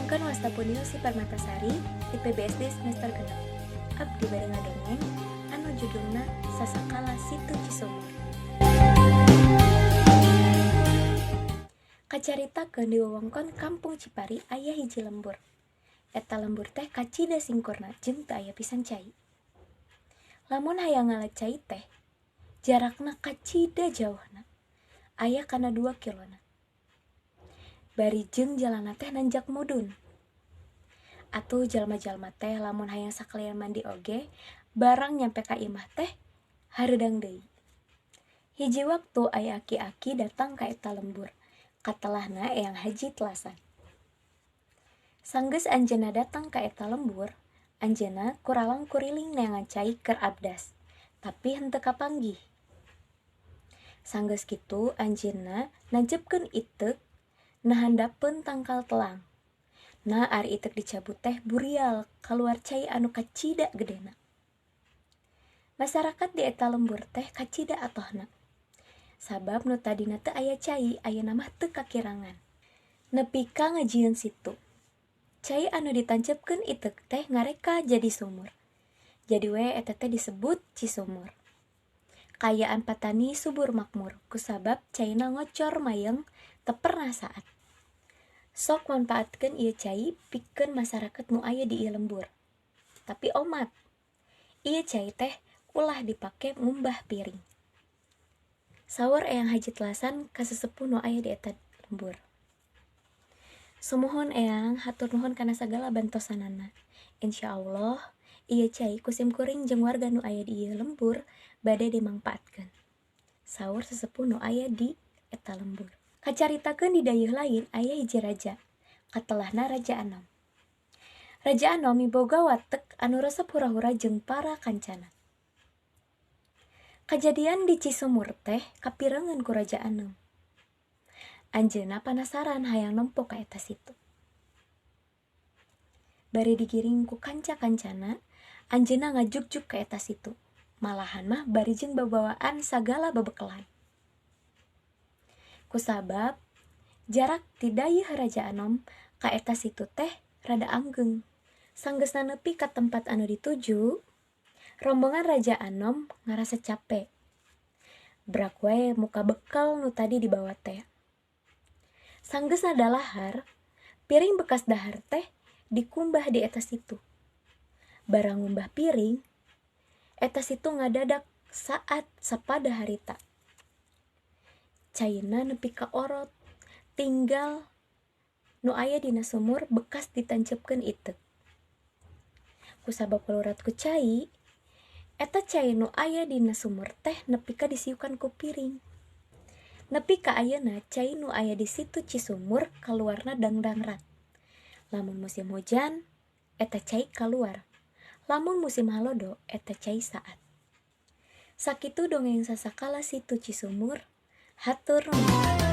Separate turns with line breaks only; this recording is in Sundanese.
Mangkan wastapuniu si Permatasari di PBSD semester genep. Abdi bade ngadongeng anu judulna Sasakala Situ Cisomur. Kacaritakeun di wewengkon Kampung Cipari aya hiji lembur. Eta lembur teh kacida singkurna jeung teu aya pisan cai. Lamun hayang ngalet cai teh jarakna kacida jauhna. Aya kana 2 kilona. Bari jeung jalanna teh nanjak mudun. Atuh jalma-jalma teh lamun hayang sakalian mandi oge, barang nyampe ka imah teh hareudang deui. Hiji waktu aya aki-aki datang ka eta lembur. Katelahna Eyang Haji Telasan. Sanggeus anjeunna datang ka eta lembur, anjeunna kuralang kuriling neangan cai keur abdas, tapi henteu kapanggih. Sanggeus kitu anjeunna nanjepkeun iteuk nahandapeun tangkal telang. Nah ari iteuk dicabut teh burial kaluar cai anu kacida gedena. Masyarakat di eta lembur teh kacida atohna. Sabab nu tadina teu aya cai, ayeuna mah teu kakirangan. Nepi ka ngajieun situ. Cai anu ditancepkeun iteuk teh ngareka jadi sumur. Jadi we eta teh disebut Cisumur. Kayaan patani subur makmur, kusabab caina ngocor mayeng teu pernah saat. Sok manfaatkeun ieu cai pikeun masyarakat nu aya di ieu lembur. Tapi omat, ieu cai teh ulah dipake ngumbah piring. Saur Eyang Haji Telasan ka sesepuh nu aya di eta lembur. Sumuhun Eyang, hatur nuhun kana sagala bantosanana. Insyaallah ieu cai kusim kuring jeung warga nu aya di ieu lembur bade dimangpaatkeun. Saur sesepuh nu aya di eta lembur. Kacaritakeun di dayeuh lain aya hiji raja, katelahna Raja Anom. Raja Anom miboga watek anu resep hura-hura jeung para kancana. Kajadian di Cisumur teh kapirengeun ku Raja Anom. Anjeunna panasaran hayang nempo ka eta situ. Bari digiring ku kanca-kancana, anjeunna ngajugjuk ka eta situ. Malahan mah bari jeung babawaan sagala babekelan. Kusabab jarak ti dayeuh Raja Anom ka eta situ teh rada angeung. Sanggeusna nepi ka tempat anu dituju, rombongan Raja Anom ngarasa capek. Brak wae muka bekal nu tadi dibawa teh. Sanggeusna dalahar, piring bekas dahar teh dikumbah di eta situ. Barang ngumbah piring, eta situ ngadadak saat sapada harita. Caina nepi ka orot, tinggal nu aya dina sumur bekas ditancepkeun iteuk. Kusabab kalurat ku cai, eta cai nu aya dina sumur teh nepi ka disiukan ku piring. Nepi ka ayeuna cai nu aya di situ Cisumur kaluarna dangdangrat. Lamun musim hujan, eta cai kaluar. Lamun musim halodo, eta cai saat. Sakitu dongeng Sasakala Situ Cisumur. Hatur nuhun.